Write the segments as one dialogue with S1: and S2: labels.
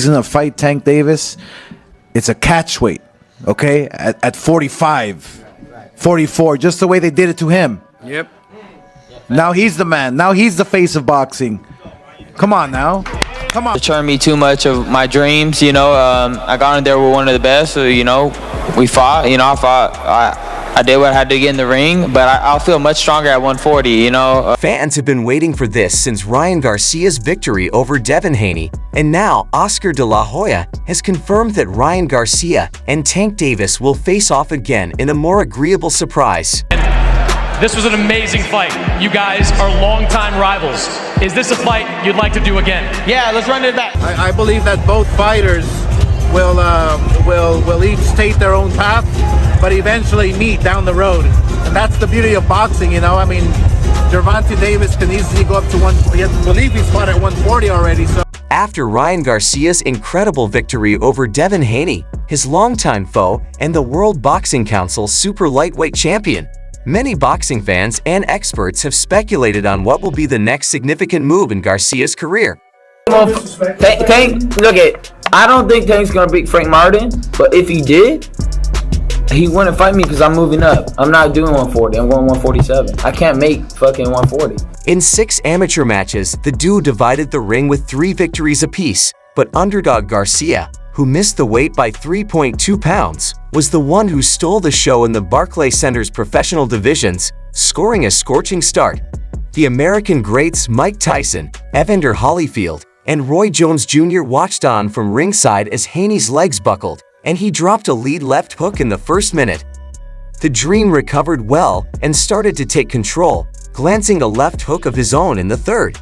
S1: he's gonna fight Tank Davis, it's a catch weight, okay? At 45, 44, just the way they did it to him.
S2: Yep.
S1: Now he's the man. Now he's the face of boxing. Come on now. Come on.
S3: Deterred me too much of my dreams, you know. I got in there with one of the best, so, you know, we fought. You know, I did what I had to get in the ring, but I'll feel much stronger at 140, you know.
S4: Fans have been waiting for this since Ryan Garcia's victory over Devin Haney, and now Oscar De La Hoya has confirmed that Ryan Garcia and Tank Davis will face off again in a more agreeable surprise.
S5: This was an amazing fight. You guys are longtime rivals. Is this a fight you'd like to do again?
S3: Yeah, let's run it back.
S1: I believe that both fighters will each take their own path, but eventually meet down the road. And that's the beauty of boxing, you know. I mean, Gervonta Davis can easily go up to I believe he's fought at 140 already. So
S4: after Ryan Garcia's incredible victory over Devin Haney, his longtime foe and the World Boxing Council super lightweight champion, many boxing fans and experts have speculated on what will be the next significant move in Garcia's career.
S3: Tank, look at, I don't think Tank's gonna beat Frank Martin, but if he did, he wouldn't fight me because I'm moving up. I'm not doing 140, I'm going 147. I can't make fucking 140.
S4: In 6 amateur matches, the duo divided the ring with 3 victories apiece, but underdog Garcia, who missed the weight by 3.2 pounds, was the one who stole the show in the Barclays Center's professional divisions, scoring a scorching start. The American greats Mike Tyson, Evander Holyfield, and Roy Jones Jr. watched on from ringside as Haney's legs buckled, and he dropped a lead left hook in the first minute. The Dream recovered well and started to take control, glancing a left hook of his own in the third.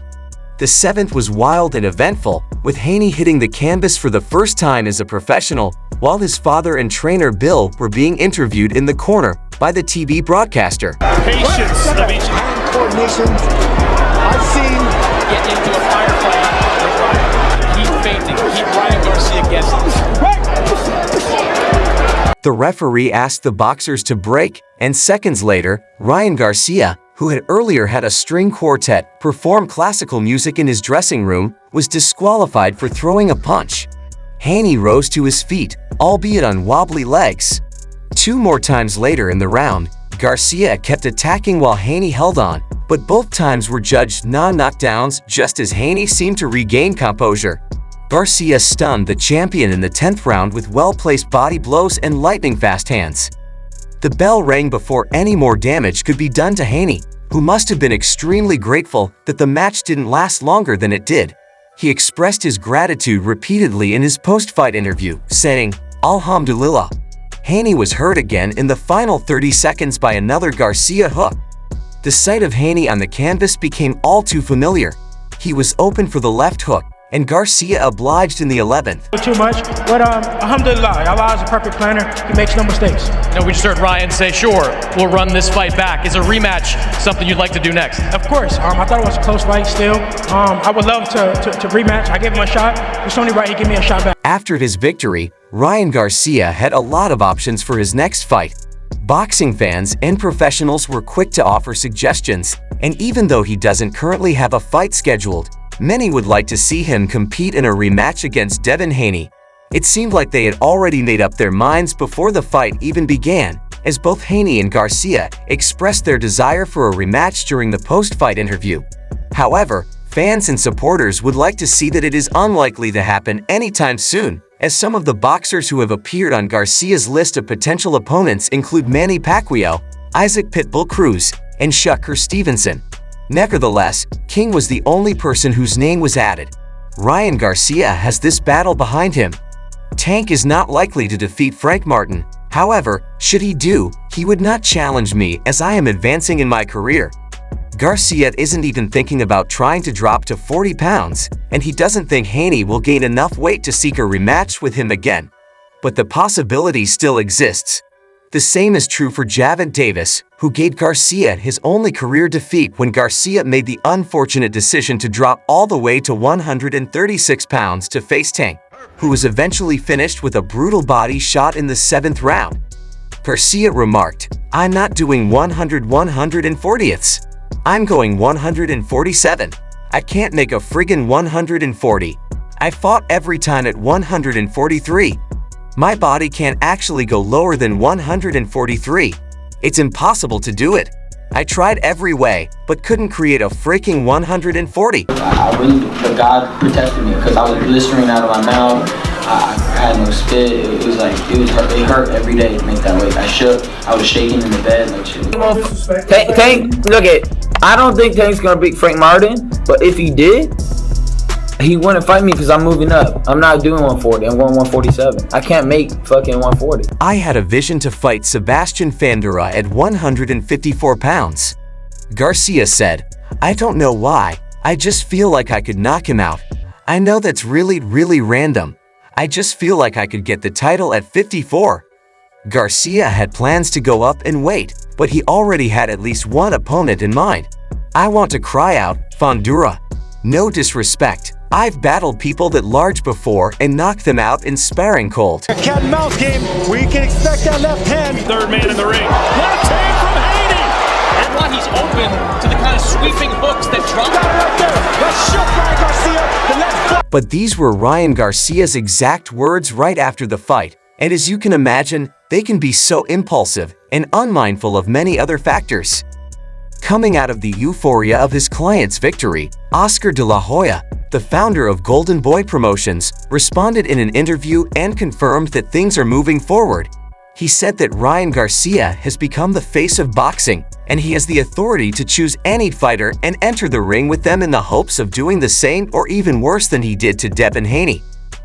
S4: The 7th was wild and eventful, with Haney hitting the canvas for the first time as a professional, while his father and trainer Bill were being interviewed in the corner by the TV broadcaster.
S6: Patience of each hand coordination. I've seen
S5: Get into a firefight with Ryan. Keep fainting. Keep Ryan Garcia guessing.
S4: The referee asked the boxers to break, and seconds later, Ryan Garcia, who had earlier had a string quartet perform classical music in his dressing room, was disqualified for throwing a punch. Haney rose to his feet, albeit on wobbly legs. 2 more times later in the round, Garcia kept attacking while Haney held on, but both times were judged non-knockdowns just as Haney seemed to regain composure. Garcia stunned the champion in the 10th round with well-placed body blows and lightning-fast hands. The bell rang before any more damage could be done to Haney, who must have been extremely grateful that the match didn't last longer than it did. He expressed his gratitude repeatedly in his post-fight interview, saying, "Alhamdulillah." Haney was hurt again in the final 30 seconds by another Garcia hook. The sight of Haney on the canvas became all too familiar. He was open for the left hook, and Garcia obliged in the 11th.
S7: Too much, but alhamdulillah, Allah is a perfect planner. He makes no mistakes.
S5: Now we just heard Ryan say, sure, we'll run this fight back. Is a rematch something you'd like to do next?
S7: Of course, I thought it was a close fight still. I would love to rematch. I gave him a shot. It's only right he give me a shot back.
S4: After his victory, Ryan Garcia had a lot of options for his next fight. Boxing fans and professionals were quick to offer suggestions, and even though he doesn't currently have a fight scheduled, many would like to see him compete in a rematch against Devin Haney. It seemed like they had already made up their minds before the fight even began, as both Haney and Garcia expressed their desire for a rematch during the post-fight interview. However, fans and supporters would like to see that it is unlikely to happen anytime soon, as some of the boxers who have appeared on Garcia's list of potential opponents include Manny Pacquiao, Isaac Pitbull Cruz, and Shakur Stevenson. Nevertheless, King was the only person whose name was added. Ryan Garcia has this battle behind him. Tank is not likely to defeat Frank Martin. However, should he do, he would not challenge me as I am advancing in my career. Garcia isn't even thinking about trying to drop to 40 pounds, and he doesn't think Haney will gain enough weight to seek a rematch with him again. But the possibility still exists. The same is true for Gervonta Davis, who gave Garcia his only career defeat when Garcia made the unfortunate decision to drop all the way to 136 pounds to face Tank, who was eventually finished with a brutal body shot in the 7th round. Garcia remarked, "I'm not doing 140ths. I'm going 147. I can't make a friggin' 140. I fought every time at 143. My body can't actually go lower than 143. It's impossible to do it. I tried every way, but couldn't create a freaking 140.
S3: But God protected me because I was blistering out of my mouth. I had no spit. It hurt every day to make that weight. I was shaking in the bed like shit. I don't think Tank's gonna beat Frank Martin, but if he did, he wouldn't fight me because I'm moving up. I'm not doing 140. I'm going 147. I can't make fucking 140.
S4: I had a vision to fight Sebastian Fandura at 154 pounds. Garcia said, "I don't know why. I just feel like I could knock him out. I know that's really random. I just feel like I could get the title at 54. Garcia had plans to go up in weight, but he already had at least one opponent in mind. I want to cry out, Fandura. No disrespect. I've battled people that large before and knocked them out in sparring cold.
S6: A cat and mouse game where you can expect that left hand.
S2: Third man in the ring. Left hand from Haney. And why he's open to the kind of sweeping hooks that Trump.
S6: Got it right there. Let's shut Ryan Garcia. The left foot.
S4: But these were Ryan Garcia's exact words right after the fight. And as you can imagine, they can be so impulsive and unmindful of many other factors. Coming out of the euphoria of his client's victory, Oscar De La Hoya, the founder of Golden Boy Promotions, responded in an interview and confirmed that things are moving forward. He said that Ryan Garcia has become the face of boxing, and he has the authority to choose any fighter and enter the ring with them in the hopes of doing the same or even worse than he did to Devin Haney.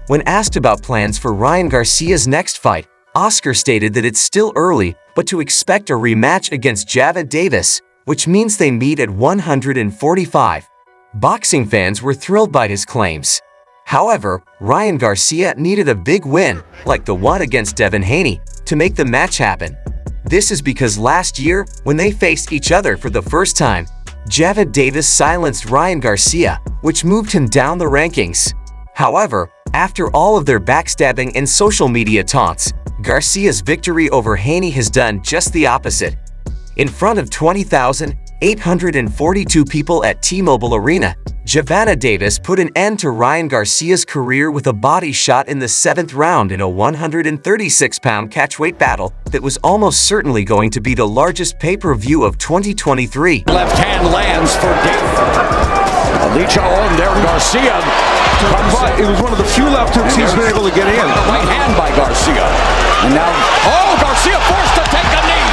S4: When asked about plans for Ryan Garcia's next fight, Oscar stated that it's still early, but to expect a rematch against Gervonta Davis, which means they meet at 145. Boxing fans were thrilled by his claims. However, Ryan Garcia needed a big win, like the one against Devin Haney, to make the match happen. This is because last year, when they faced each other for the first time, Gervonta Davis silenced Ryan Garcia, which moved him down the rankings. However, after all of their backstabbing and social media taunts, Garcia's victory over Haney has done just the opposite. In front of 20,842 people at T-Mobile Arena, Gervonta Davis put an end to Ryan Garcia's career with a body shot in the 7th round in a 136-pound catchweight battle that was almost certainly going to be the largest pay-per-view of 2023.
S8: Left hand lands for Davis. Alicia on there, Garcia.
S9: But it was one of the few left hooks he's been able to get in.
S8: Right hand by Garcia. And now, Garcia forced to take a knee.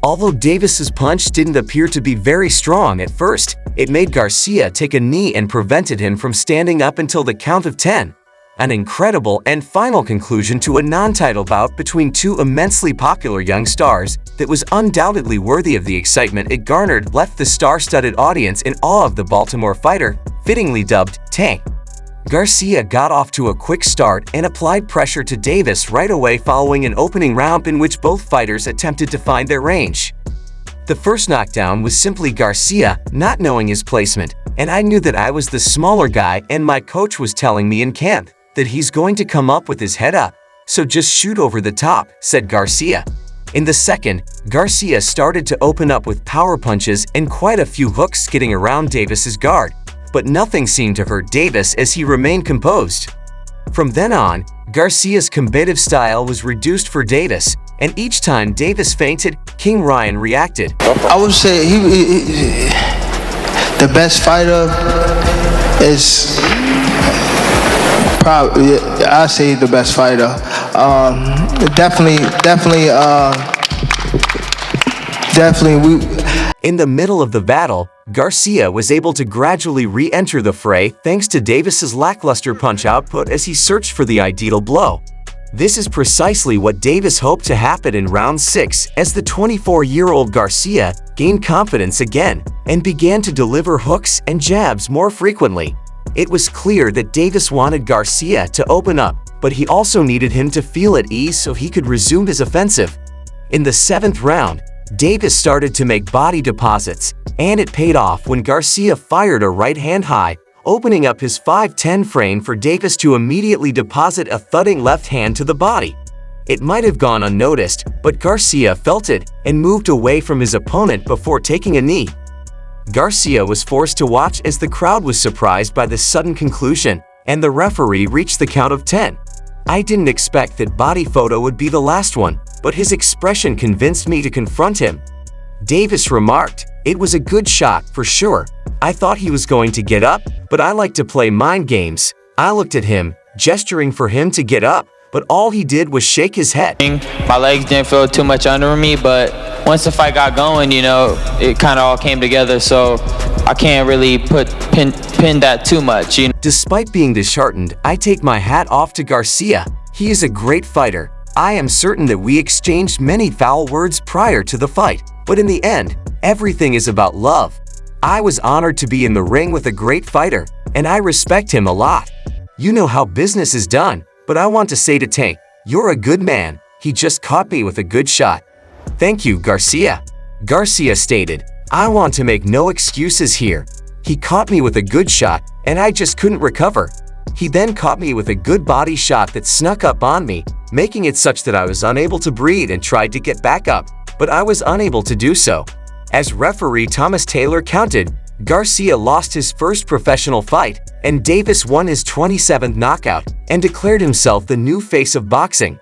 S4: Although Davis's punch didn't appear to be very strong at first, it made Garcia take a knee and prevented him from standing up until the count of 10. An incredible and final conclusion to a non-title bout between two immensely popular young stars that was undoubtedly worthy of the excitement it garnered left the star-studded audience in awe of the Baltimore fighter, fittingly dubbed Tank. Garcia got off to a quick start and applied pressure to Davis right away following an opening round in which both fighters attempted to find their range. The first knockdown was simply Garcia not knowing his placement, and I knew that I was the smaller guy and my coach was telling me in camp that he's going to come up with his head up, so just shoot over the top, said Garcia. In the second, Garcia started to open up with power punches and quite a few hooks getting around Davis's guard, but nothing seemed to hurt Davis as he remained composed. From then on, Garcia's combative style was reduced for Davis, and each time Davis feinted, King Ryan reacted.
S10: I would say the best fighter is probably, I say the best fighter. Definitely.
S4: In the middle of the battle, Garcia was able to gradually re-enter the fray thanks to Davis's lackluster punch output as he searched for the ideal blow. This is precisely what Davis hoped to happen in round 6 as the 24-year-old Garcia gained confidence again and began to deliver hooks and jabs more frequently. It was clear that Davis wanted Garcia to open up, but he also needed him to feel at ease so he could resume his offensive. In the 7th round, Davis started to make body deposits, and it paid off when Garcia fired a right hand high, opening up his 5'10" frame for Davis to immediately deposit a thudding left hand to the body. It might have gone unnoticed, but Garcia felt it and moved away from his opponent before taking a knee. Garcia was forced to watch as the crowd was surprised by the sudden conclusion, and the referee reached the count of 10. I didn't expect that body photo would be the last one, but his expression convinced me to confront him. Davis remarked, "It was a good shot, for sure. I thought he was going to get up, but I like to play mind games." I looked at him, gesturing for him to get up, but all he did was shake his head.
S3: My legs didn't feel too much under me, but once the fight got going, it kind of all came together, so I can't really pin that too much.
S4: Despite being disheartened, I take my hat off to Garcia. He is a great fighter. I am certain that we exchanged many foul words prior to the fight, but in the end, everything is about love. I was honored to be in the ring with a great fighter, and I respect him a lot. You know how business is done, but I want to say to Tank, you're a good man. He just caught me with a good shot. Thank you, Garcia. Garcia stated, I want to make no excuses here. He caught me with a good shot, and I just couldn't recover. He then caught me with a good body shot that snuck up on me, making it such that I was unable to breathe and tried to get back up, but I was unable to do so. As referee Thomas Taylor counted, Garcia lost his first professional fight, and Davis won his 27th knockout and declared himself the new face of boxing.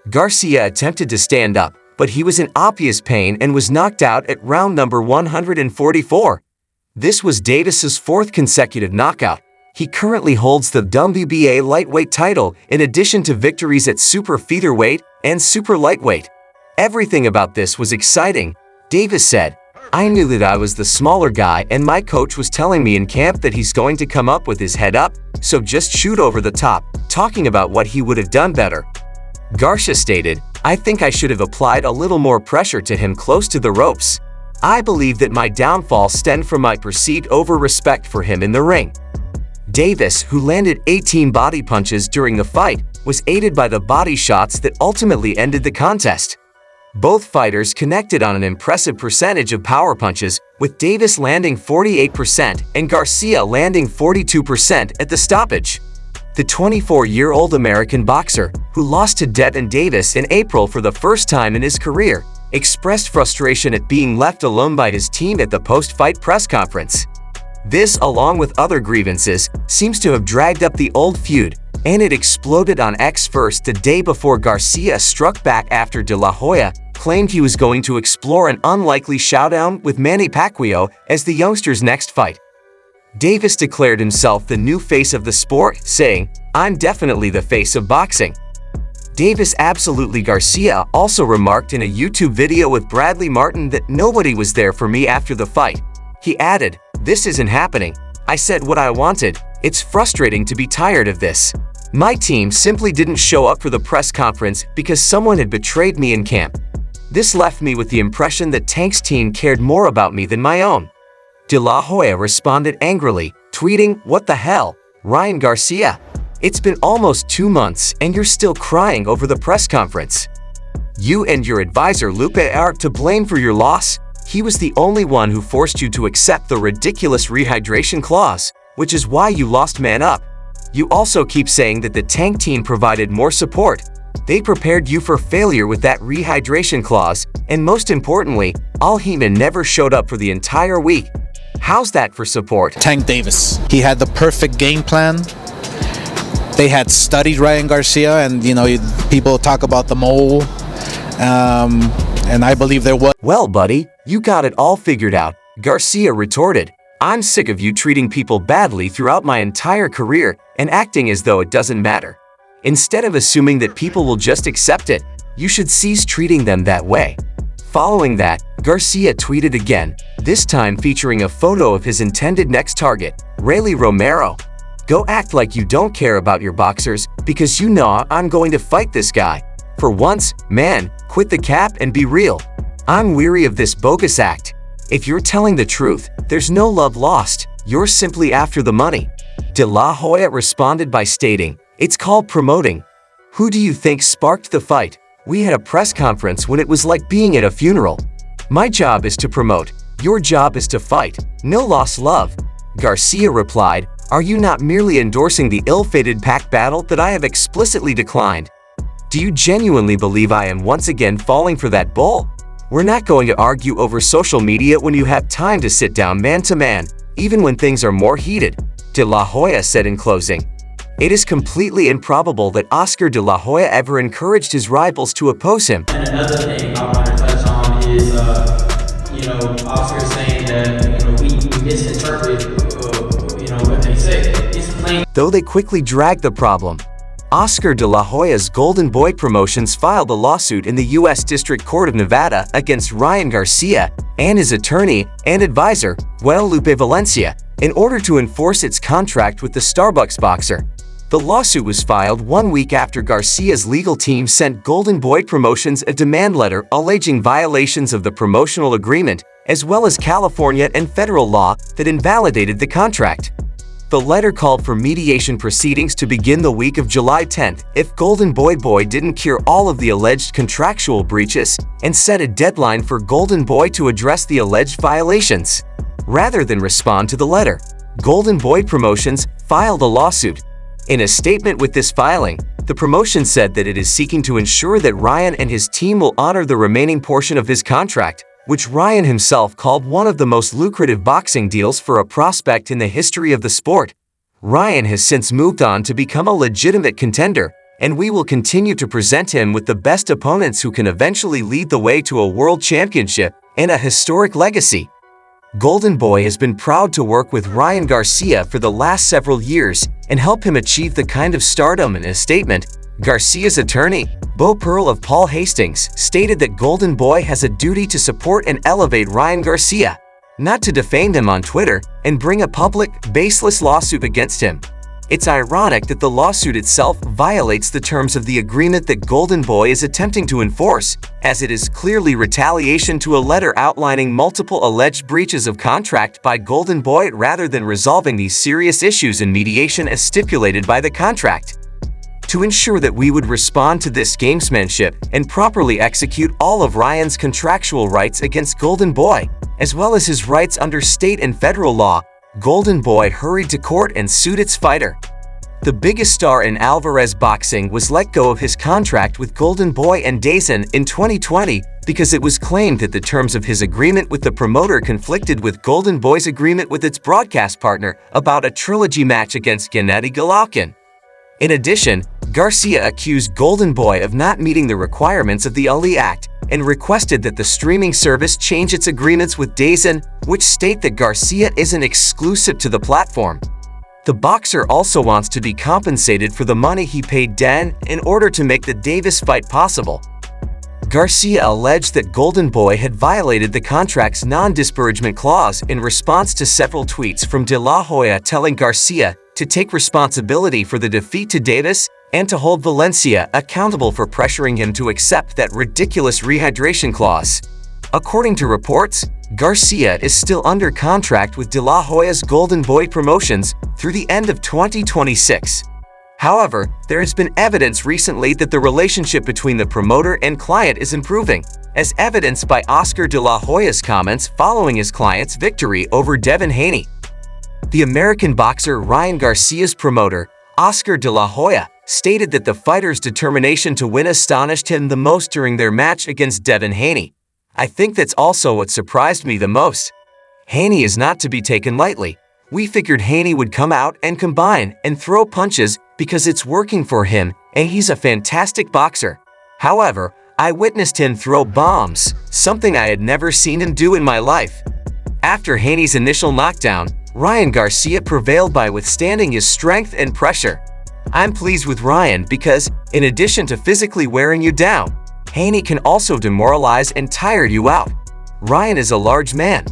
S4: Garcia attempted to stand up, but he was in obvious pain and was knocked out at round number 144. This was Davis's fourth consecutive knockout. He currently holds the WBA lightweight title in addition to victories at super featherweight and super lightweight. Everything about this was exciting. Davis said, I knew that I was the smaller guy and my coach was telling me in camp that he's going to come up with his head up, so just shoot over the top, talking about what he would have done better. Garcia stated, I think I should have applied a little more pressure to him close to the ropes. I believe that my downfall stemmed from my perceived over-respect for him in the ring. Davis, who landed 18 body punches during the fight, was aided by the body shots that ultimately ended the contest. Both fighters connected on an impressive percentage of power punches, with Davis landing 48% and Garcia landing 42% at the stoppage. The 24-year-old American boxer, who lost to Devin Davis in April for the first time in his career, expressed frustration at being left alone by his team at the post-fight press conference. This, along with other grievances, seems to have dragged up the old feud, and it exploded on X first the day before Garcia struck back after De La Hoya claimed he was going to explore an unlikely showdown with Manny Pacquiao as the youngster's next fight. Davis declared himself the new face of the sport, saying, I'm definitely the face of boxing. Davis absolutely Garcia also remarked in a YouTube video with Bradley Martin that nobody was there for me after the fight. He added, this isn't happening. I said what I wanted. It's frustrating to be tired of this. My team simply didn't show up for the press conference because someone had betrayed me in camp. This left me with the impression that Tank's team cared more about me than my own. De La Hoya responded angrily, tweeting, what the hell, Ryan Garcia? It's been almost 2 months and you're still crying over the press conference. You and your advisor Lupe are to blame for your loss. He was the only one who forced you to accept the ridiculous rehydration clause, which is why you lost man up. You also keep saying that the Tank team provided more support. They prepared you for failure with that rehydration clause, and most importantly, Al Heyman never showed up for the entire week. How's that for support?
S11: Tank Davis. He had the perfect game plan. They had studied Ryan Garcia, and people talk about the mole, and I believe there was.
S4: Well, buddy, you got it all figured out. Garcia retorted, I'm sick of you treating people badly throughout my entire career and acting as though it doesn't matter. Instead of assuming that people will just accept it, you should cease treating them that way. Following that, Garcia tweeted again, this time featuring a photo of his intended next target, Rayleigh Romero. Go act like you don't care about your boxers because you know I'm going to fight this guy. For once, man, quit the cap and be real. I'm weary of this bogus act. If you're telling the truth, there's no love lost. You're simply after the money. De La Hoya responded by stating, it's called promoting. Who do you think sparked the fight? We had a press conference when it was like being at a funeral. My job is to promote. Your job is to fight. No lost love. Garcia replied, are you not merely endorsing the ill-fated pack battle that I have explicitly declined? Do you genuinely believe I am once again falling for that bull? We're not going to argue over social media when you have time to sit down man-to-man, even when things are more heated, De La Hoya said in closing. It is completely improbable that Oscar De La Hoya ever encouraged his rivals to oppose him.
S12: And another thing I want to touch on is, Oscar saying that, we misinterpret, what they say. It's plain.
S4: Though they quickly dragged the problem, Oscar De La Hoya's Golden Boy Promotions filed a lawsuit in the U.S. District Court of Nevada against Ryan Garcia and his attorney and advisor, Guadalupe Valencia, in order to enforce its contract with the Starbucks boxer. The lawsuit was filed 1 week after Garcia's legal team sent Golden Boy Promotions a demand letter alleging violations of the promotional agreement, as well as California and federal law that invalidated the contract. The letter called for mediation proceedings to begin the week of July 10th if Golden Boy didn't cure all of the alleged contractual breaches and set a deadline for Golden Boy to address the alleged violations. Rather than respond to the letter, Golden Boy Promotions filed a lawsuit. In a statement with this filing, the promotion said that it is seeking to ensure that Ryan and his team will honor the remaining portion of his contract, which Ryan himself called one of the most lucrative boxing deals for a prospect in the history of the sport. Ryan has since moved on to become a legitimate contender, and we will continue to present him with the best opponents who can eventually lead the way to a world championship and a historic legacy. Golden Boy has been proud to work with Ryan Garcia for the last several years and help him achieve the kind of stardom. In a statement, Garcia's attorney, Bo Pearl of Paul Hastings, stated that Golden Boy has a duty to support and elevate Ryan Garcia, not to defame him on Twitter and bring a public, baseless lawsuit against him. It's ironic that the lawsuit itself violates the terms of the agreement that Golden Boy is attempting to enforce, as it is clearly retaliation to a letter outlining multiple alleged breaches of contract by Golden Boy rather than resolving these serious issues in mediation as stipulated by the contract. To ensure that we would respond to this gamesmanship and properly execute all of Ryan's contractual rights against Golden Boy, as well as his rights under state and federal law, Golden Boy hurried to court and sued its fighter. The biggest star in Alvarez boxing was let go of his contract with Golden Boy and DAZN in 2020 because it was claimed that the terms of his agreement with the promoter conflicted with Golden Boy's agreement with its broadcast partner about a trilogy match against Gennady Golovkin. In addition, Garcia accused Golden Boy of not meeting the requirements of the Ali Act and requested that the streaming service change its agreements with DAZN, which state that Garcia isn't exclusive to the platform. The boxer also wants to be compensated for the money he paid DAZN in order to make the Davis fight possible. Garcia alleged that Golden Boy had violated the contract's non-disparagement clause in response to several tweets from De La Hoya telling Garcia to take responsibility for the defeat to Davis and to hold Valencia accountable for pressuring him to accept that ridiculous rehydration clause. According to reports, Garcia is still under contract with De La Hoya's Golden Boy Promotions through the end of 2026. However, there has been evidence recently that the relationship between the promoter and client is improving, as evidenced by Oscar De La Hoya's comments following his client's victory over Devin Haney. The American boxer Ryan Garcia's promoter, Oscar De La Hoya, stated that the fighter's determination to win astonished him the most during their match against Devin Haney. I think that's also what surprised me the most. Haney is not to be taken lightly. We figured Haney would come out and combine and throw punches because it's working for him and he's a fantastic boxer. However, I witnessed him throw bombs, something I had never seen him do in my life. After Haney's initial knockdown, Ryan Garcia prevailed by withstanding his strength and pressure. I'm pleased with Ryan because, in addition to physically wearing you down, Haney can also demoralize and tire you out. Ryan is a large man.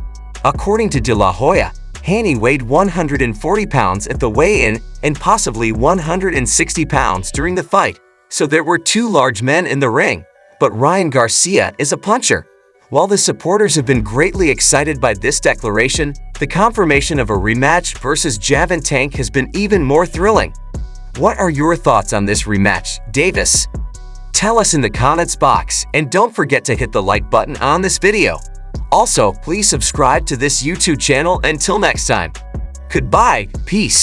S4: According to De La Hoya, Haney weighed 140 pounds at the weigh-in and possibly 160 pounds during the fight, so there were two large men in the ring, but Ryan Garcia is a puncher. While the supporters have been greatly excited by this declaration, the confirmation of a rematch versus Gervonta has been even more thrilling. What are your thoughts on this rematch, Davis? Tell us in the comments box, and don't forget to hit the like button on this video. Also, please subscribe to this YouTube channel. Until next time. Goodbye, peace.